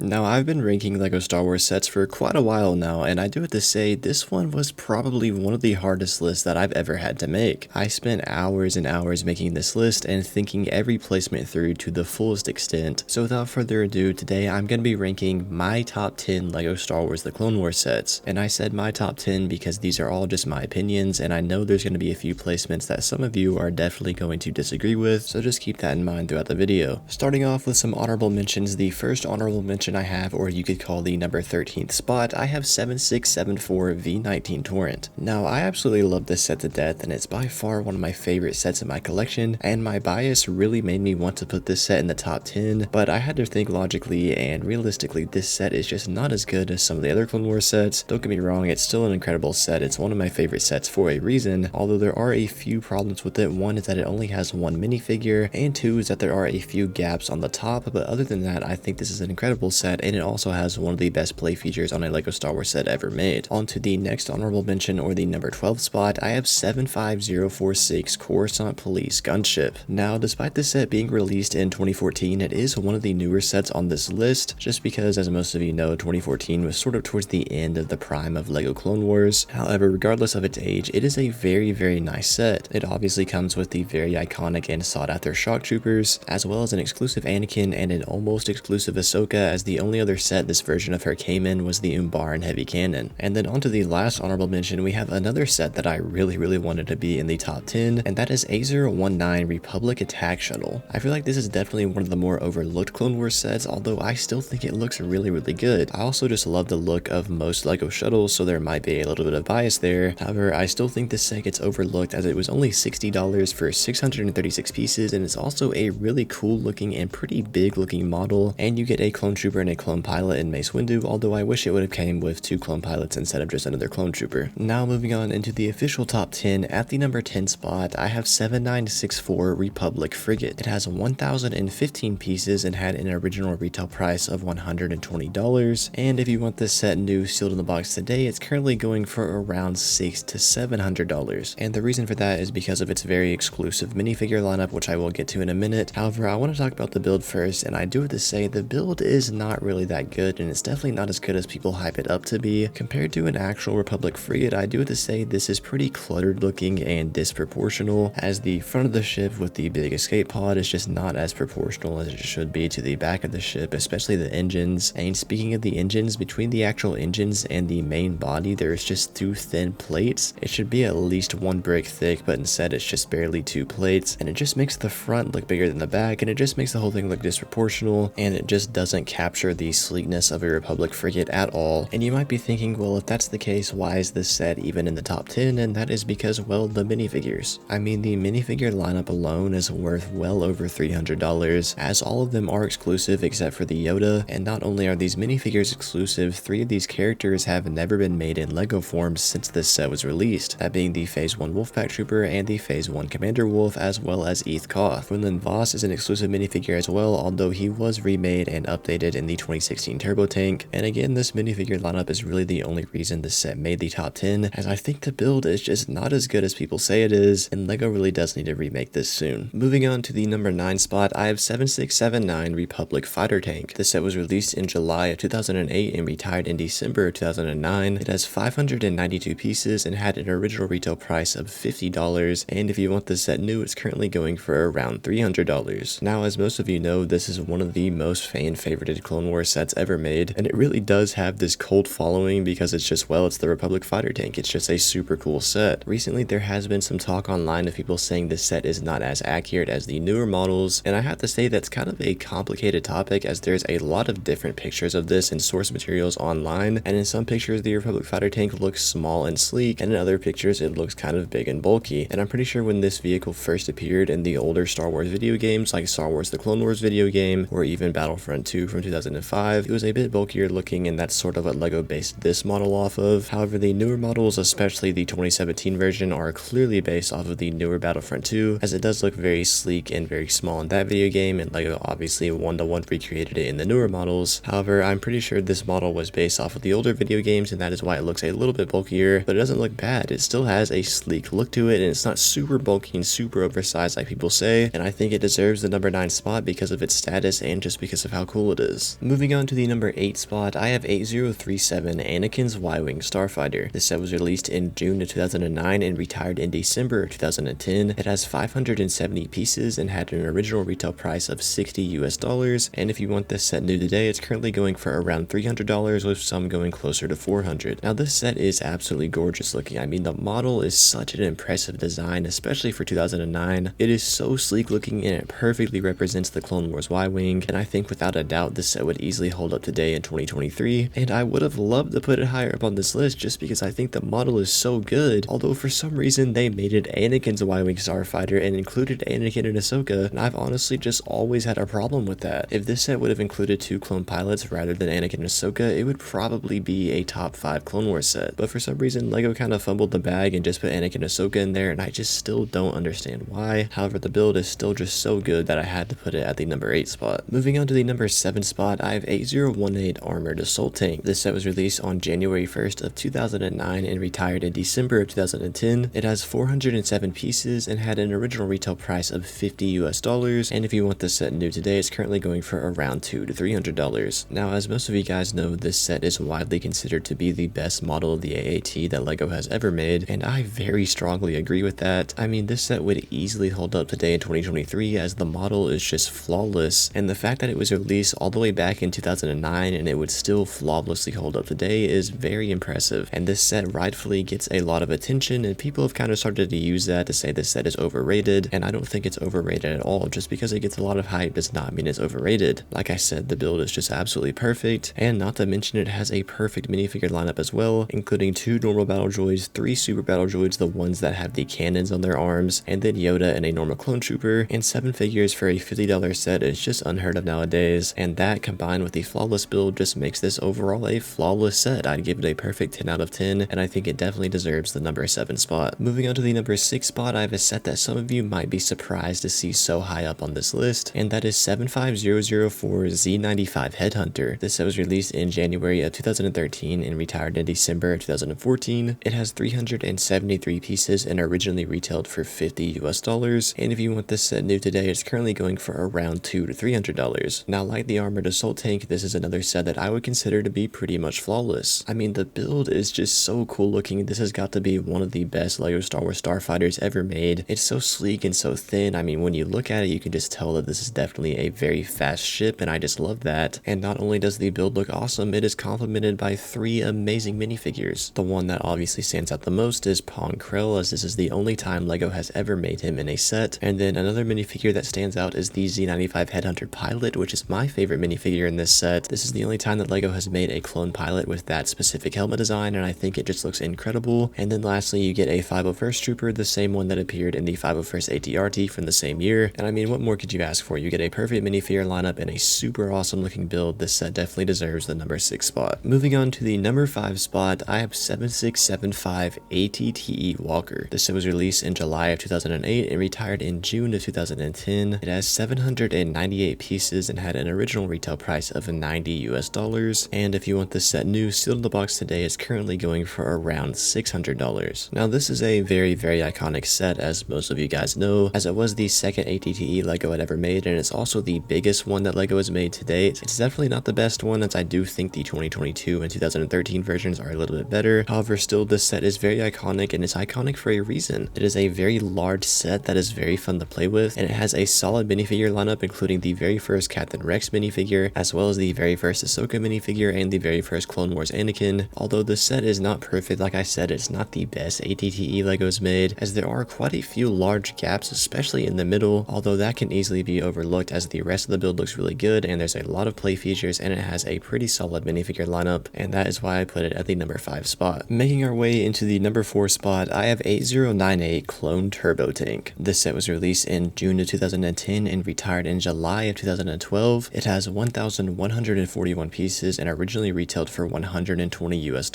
Now, I've been ranking LEGO Star Wars sets for quite a while now, and I do have to say, this one was probably one of the hardest lists that I've ever had to make. I spent hours and hours making this list and thinking every placement through to the fullest extent. So without further ado, today I'm going to be ranking my top 10 LEGO Star Wars The Clone Wars sets. And I said my top 10 because these are all just my opinions, and I know there's going to be a few placements that some of you are definitely going to disagree with, so just keep that in mind throughout the video. Starting off with some honorable mentions, the first honorable mention I have, or you could call the number 13th spot, I have 7674 V19 Torrent. Now, I absolutely love this set to death, and it's by far one of my favorite sets in my collection, and my bias really made me want to put this set in the top 10, but I had to think logically, and realistically, this set is just not as good as some of the other Clone Wars sets. Don't get me wrong, it's still an incredible set, it's one of my favorite sets for a reason, although there are a few problems with it. One is that it only has one minifigure, and two is that there are a few gaps on the top, but other than that, I think this is an incredible set, and it also has one of the best play features on a LEGO Star Wars set ever made. On to the next honorable mention, or the number 12 spot, I have 75046 Coruscant Police Gunship. Now, despite this set being released in 2014, it is one of the newer sets on this list, just because, as most of you know, 2014 was sort of towards the end of the prime of LEGO Clone Wars. However, regardless of its age, it is a very nice set. It obviously comes with the very iconic and sought after Shock Troopers, as well as an exclusive Anakin and an almost exclusive Ahsoka, as the only other set this version of her came in was the Umbaran Heavy Cannon. And then onto the last honorable mention, we have another set that I really wanted to be in the top 10, and that is A019 Republic Attack Shuttle. I feel like this is definitely one of the more overlooked Clone Wars sets, although I still think it looks really good. I also just love the look of most LEGO shuttles, so there might be a little bit of bias there. However, I still think this set gets overlooked as it was only $60 for 636 pieces, and it's also a really cool looking and pretty big looking model, and you get a clone trooper and a clone pilot in Mace Windu, although I wish it would have came with 2 clone pilots instead of just another clone trooper. Now moving on into the official top 10, at the number 10 spot, I have 7964 Republic Frigate. It has 1015 pieces and had an original retail price of $120, and if you want this set new sealed in the box today, it's currently going for around $600 to $700, and the reason for that is because of its very exclusive minifigure lineup, which I will get to in a minute. However, I want to talk about the build first, and I do have to say the build is not really that good, and it's definitely not as good as people hype it up to be. Compared to an actual Republic Frigate, I do have to say this is pretty cluttered looking and disproportional, as the front of the ship with the big escape pod is just not as proportional as it should be to the back of the ship, especially the engines. And speaking of the engines, between the actual engines and the main body, there's just 2 thin plates. It should be at least 1 brick thick, but instead it's just barely 2 plates, and it just makes the front look bigger than the back, and it just makes the whole thing look disproportional, and it just doesn't capture the sleekness of a Republic Frigate at all. And you might be thinking, well, if that's the case, why is this set even in the top 10? And that is because, well, the minifigures. I mean, the minifigure lineup alone is worth well over $300, as all of them are exclusive except for the Yoda, and not only are these minifigures exclusive, 3 of these characters have never been made in LEGO forms since this set was released, that being the Phase 1 Wolfpack Trooper and the Phase 1 Commander Wolf, as well as Eth Koth. Quinlan Vos is an exclusive minifigure as well, although he was remade and updated in the 2016 Turbo Tank. And again, this minifigure lineup is really the only reason this set made the top 10, as I think the build is just not as good as people say it is, and LEGO really does need to remake this soon. Moving on to the number 9 spot, I have 7679 Republic Fighter Tank. This set was released in July of 2008 and retired in December of 2009. It has 592 pieces and had an original retail price of $50, and if you want this set new, it's currently going for around $300. Now, as most of you know, this is one of the most fan-favorited Clone Wars sets ever made, and it really does have this cult following because it's just, well, it's the Republic Fighter Tank. It's just a super cool set. Recently, there has been some talk online of people saying this set is not as accurate as the newer models, and I have to say that's kind of a complicated topic, as there's a lot of different pictures of this in source materials online, and in some pictures the Republic Fighter Tank looks small and sleek, and in other pictures it looks kind of big and bulky. And I'm pretty sure when this vehicle first appeared in the older Star Wars video games like Star Wars The Clone Wars video game, or even Battlefront 2 from 2005, it was a bit bulkier looking, and that's sort of what LEGO based this model off of. However, the newer models, especially the 2017 version, are clearly based off of the newer Battlefront 2, as it does look very sleek and very small in that video game, and LEGO obviously one-to-one recreated it in the newer models. However, I'm pretty sure this model was based off of the older video games, and that is why it looks a little bit bulkier, but it doesn't look bad. It still has a sleek look to it, and it's not super bulky and super oversized like people say, and I think it deserves the number 9 spot because of its status and just because of how cool it is. this. Moving on to the number 8 spot, I have 8037 Anakin's Y-Wing Starfighter. This set was released in June of 2009 and retired in December of 2010. It has 570 pieces and had an original retail price of $60 US, and if you want this set new today, it's currently going for around $300, with some going closer to $400. Now this set is absolutely gorgeous looking. I mean, the model is such an impressive design, especially for 2009. It is so sleek looking and it perfectly represents the Clone Wars Y-Wing, and I think without a doubt this set would easily hold up today in 2023, and I would have loved to put it higher up on this list just because I think the model is so good, although for some reason they made it Anakin's Y-Wing Starfighter and included Anakin and Ahsoka, and I've honestly just always had a problem with that. If this set would have included 2 clone pilots rather than Anakin and Ahsoka, it would probably be a top 5 Clone Wars set, but for some reason LEGO kind of fumbled the bag and just put Anakin and Ahsoka in there, and I just still don't understand why. However, the build is still just so good that I had to put it at the number 8 spot. Moving on to the number 7 spot, I have 8018 Armored Assault Tank. This set was released on January 1st of 2009 and retired in December of 2010. It has 407 pieces and had an original retail price of $50 US, and if you want this set new today, it's currently going for around $200 to $300. Now, as most of you guys know, this set is widely considered to be the best model of the AAT that LEGO has ever made, and I very strongly agree with that. I mean, this set would easily hold up today in 2023 as the model is just flawless, and the fact that it was released all the way back in 2009 and it would still flawlessly hold up today is very impressive, and this set rightfully gets a lot of attention, and people have kind of started to use that to say this set is overrated, and I don't think it's overrated at all. Just because it gets a lot of hype does not mean it's overrated. Like I said, the build is just absolutely perfect, and not to mention it has a perfect minifigure lineup as well, including 2 normal battle droids, 3 super battle droids, the ones that have the cannons on their arms, and then Yoda and a normal clone trooper, and 7 figures for a $50 set is just unheard of nowadays, and that combined with the flawless build just makes this overall a flawless set. I'd give it a perfect 10 out of 10, and I think it definitely deserves the number 7 spot. Moving on to the number 6 spot, I have a set that some of you might be surprised to see so high up on this list, and that is 75004 Z95 Headhunter. This set was released in January of 2013 and retired in December of 2014. It has 373 pieces and originally retailed for $50 US, and if you want this set new today, it's currently going for around $200 to $300. Now, like the Armored Assault Tank, this is another set that I would consider to be pretty much flawless. I mean, the build is just so cool looking. This has got to be one of the best LEGO Star Wars Starfighters ever made. It's so sleek and so thin. I mean, when you look at it, you can just tell that this is definitely a very fast ship, and I just love that. And not only does the build look awesome, it is complemented by 3 amazing minifigures. The one that obviously stands out the most is Pong Krell, as this is the only time LEGO has ever made him in a set. And then another minifigure that stands out is the Z95 Headhunter Pilot, which is my favorite minifigure in this set. This is the only time that LEGO has made a clone pilot with that specific helmet design, and I think it just looks incredible. And then lastly, you get a 501st Trooper, the same one that appeared in the 501st ATRT from the same year. And I mean, what more could you ask for? You get a perfect minifigure lineup and a super awesome looking build. This set definitely deserves the number 6 spot. Moving on to the number 5 spot, I have 7675 ATTE Walker. This set was released in July of 2008 and retired in June of 2010. It has 798 pieces and had an original retail price of $90 US, and if you want this set new, sealed in the box today, it's currently going for around $600. Now, this is a very iconic set, as most of you guys know, as it was the second ATTE LEGO had ever made, and it's also the biggest one that LEGO has made to date. It's definitely not the best one, as I do think the 2022 and 2013 versions are a little bit better. However, still, this set is very iconic, and it's iconic for a reason. It is a very large set that is very fun to play with, and it has a solid minifigure lineup, including the very first Captain Rex minifigure, as well as the very first Ahsoka minifigure and the very first Clone Wars Anakin. Although the set is not perfect, like I said, it's not the best ATTE LEGO's made, as there are quite a few large gaps, especially in the middle, although that can easily be overlooked as the rest of the build looks really good and there's a lot of play features and it has a pretty solid minifigure lineup, and that is why I put it at the number 5 spot. Making our way into the number 4 spot, I have 8098 Clone Turbo Tank. This set was released in June of 2010 and retired in July of 2012. It has 1,141 pieces and originally retailed for $120 US,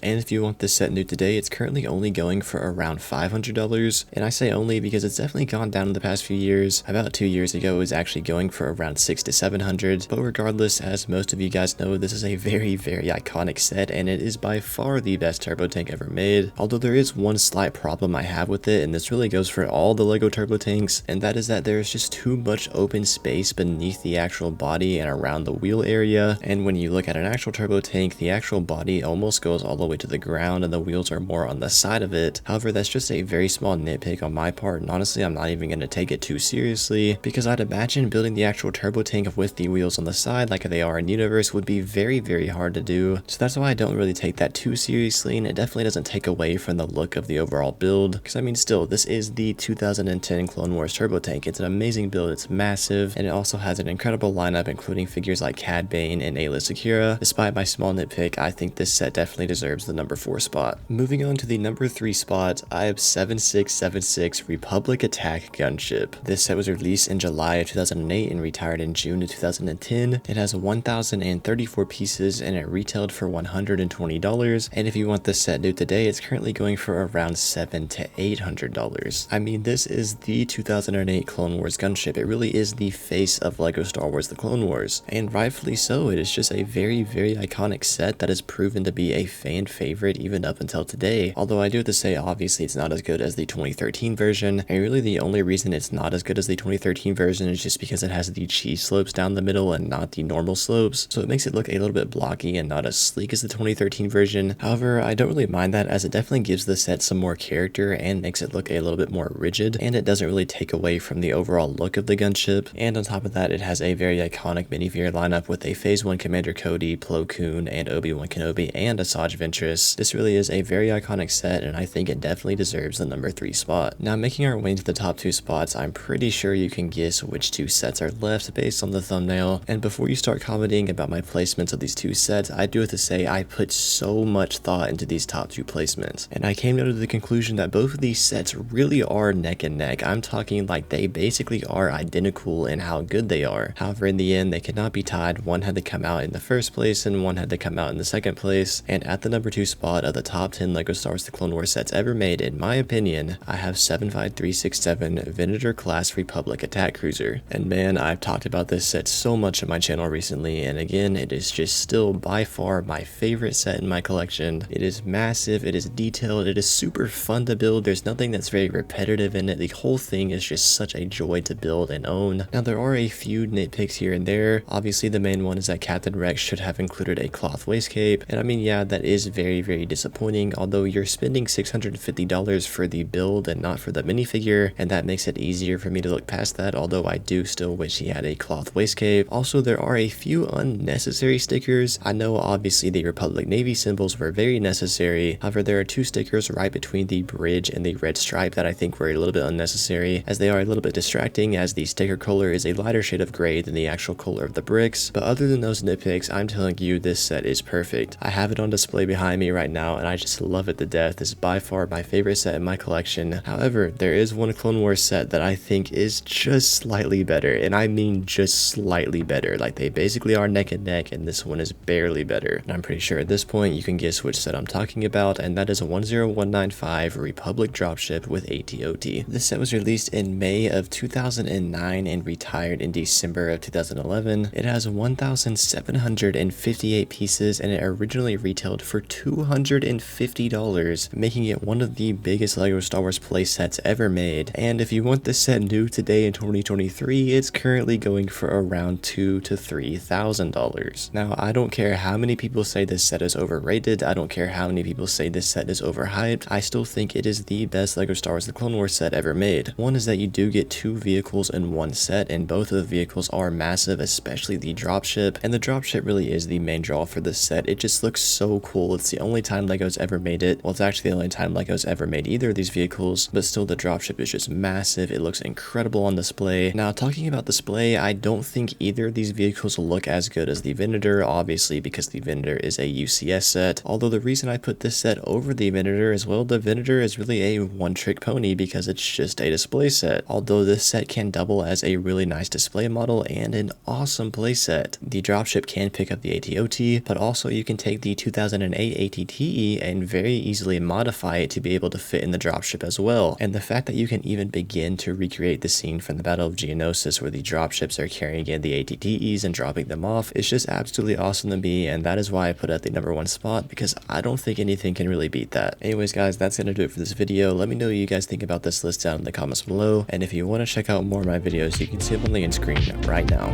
and if you want this set new today, it's currently only going for around $500, and I say only because it's definitely gone down in the past few years. About 2 years ago, it was actually going for around $600 to $700, but regardless, as most of you guys know, this is a very iconic set, and it is by far the best turbo tank ever made. Although there is one slight problem I have with it, and this really goes for all the LEGO turbo tanks, and that is that there is just too much open space beneath the actual body and around the wheel area. And when you look at an actual turbo tank, the actual body almost goes all the way to the ground and the wheels are more on the side of it. However, that's just a very small nitpick on my part, and honestly I'm not even going to take it too seriously, because I'd imagine building the actual turbo tank with the wheels on the side like they are in Universe would be very hard to do. So that's why I don't really take that too seriously, and it definitely doesn't take away from the look of the overall build, because I mean still, this is the 2010 Clone Wars turbo tank. It's an amazing build, it's massive, and it also has an incredible lineup including figures like Cad Bane and Ayla Secura. Despite my small nitpick, I think this set definitely deserves the number 4 spot. Moving on to the number 3 spot, I have 7676 Republic Attack Gunship. This set was released in July of 2008 and retired in June of 2010. It has 1034 pieces and it retailed for $120, and if you want this set new today, it's currently going for around $700 to $800. I mean, this is the 2008 Clone Wars gunship. It really is the face of LEGO Star Wars The Clone Wars, and rightfully so. It is just a very iconic set that has proven to be a fan favorite even up until today. Although I do have to say, obviously it's not as good as the 2013 version, and really the only reason it's not as good as the 2013 version is just because it has the cheese slopes down the middle and not the normal slopes, so it makes it look a little bit blocky and not as sleek as the 2013 version. However, I don't really mind that, as it definitely gives the set some more character and makes it look a little bit more rigid, and it doesn't really take away from the overall look of the gunship. And on top of that, it has a very iconic minifigure lineup with a Phase 1 Commander Cody, Plo Koon, and Obi-Wan Kenobi, and Asajj Ventress. This really is a very iconic set, and I think it definitely deserves the number 3 spot. Now, making our way into the top 2 spots, I'm pretty sure you can guess which 2 sets are left based on the thumbnail. And before you start commenting about my placements of these 2 sets, I do have to say I put so much thought into these top 2 placements, and I came to the conclusion that both of these sets really are neck and neck. I'm talking like they basically are identical in how good they are. However, in the end, they could not be tied. One had to come out in the first place and one had to come out in the second place. And at the number 2 spot of the top 10 LEGO Star Wars The Clone Wars sets ever made, in my opinion, I have 75367 Venator Class Republic Attack Cruiser. And man, I've talked about this set so much on my channel recently, and again, it is just still by far my favorite set in my collection. It is massive, it is detailed, it is super fun to build. There's nothing that's very repetitive in it. The whole thing is just such a joy to build and own. Now, there are a few nitpicks here and there. Obviously, the main one is that Captain Rex should have included a cloth waist cape, and I mean, yeah, that is very disappointing, although you're spending $650 for the build and not for the minifigure, and that makes it easier for me to look past that, although I do still wish he had a cloth waist cape. Also, there are a few unnecessary stickers. I know obviously the Republic Navy symbols were very necessary, however there are 2 stickers right between the bridge and the red stripe that I think were a little bit unnecessary, as they are a little bit distracting, as the sticker color is a lighter shade of gray than the actual color of the bricks. But other than those nitpicks, I'm telling you, this set is perfect. I have it on display behind me right now and I just love it to death. This is by far my favorite set in my collection. However, there is one Clone Wars set that I think is just slightly better, and I mean just slightly better. Like, they basically are neck and neck, and this one is barely better. And I'm pretty sure at this point you can guess which set I'm talking about, and that is a 10195 Republic Dropship with AT-OT. This set was released in May of 2009 and retired in December of 2011. It has 1,758 pieces and it originally retailed for $250, making it one of the biggest LEGO Star Wars play sets ever made. And if you want this set new today in 2023, it's currently going for around $2,000 to $3,000. Now, I don't care how many people say this set is overrated, I don't care how many people say this set is overhyped, I still think it is the best LEGO Star Wars The Clone Wars set ever made. One is that you do get 2 vehicles in one set, and both of the vehicles are massive, especially the dropship, and the dropship really is the main draw for this set. It just looks so cool. It's the only time LEGO's ever made it. Well, it's actually the only time LEGO's ever made either of these vehicles, but still the dropship is just massive. It looks incredible on display. Now, talking about display, I don't think either of these vehicles will look as good as the Venator, obviously because the Venator is a UCS set, although the reason I put this set over the Venator as well, the Venator is really a one-trick pony because it's just a display set, although this set can double as a really nice display model and an awesome playset. The dropship can pick up the AT-OT, but also you can take the 2008 AT-TE and very easily modify it to be able to fit in the dropship as well. And the fact that you can even begin to recreate the scene from the Battle of Geonosis where the dropships are carrying in the AT-TEs and dropping them off is just absolutely awesome to me, and that is why I put it at the number 1 spot, because I don't think anything can really beat that. Anyways guys, that's gonna do it for this video. Let me know what you guys think about this list down in the comments below, and if you want to check out more of my videos, you can see them on the end screen right now.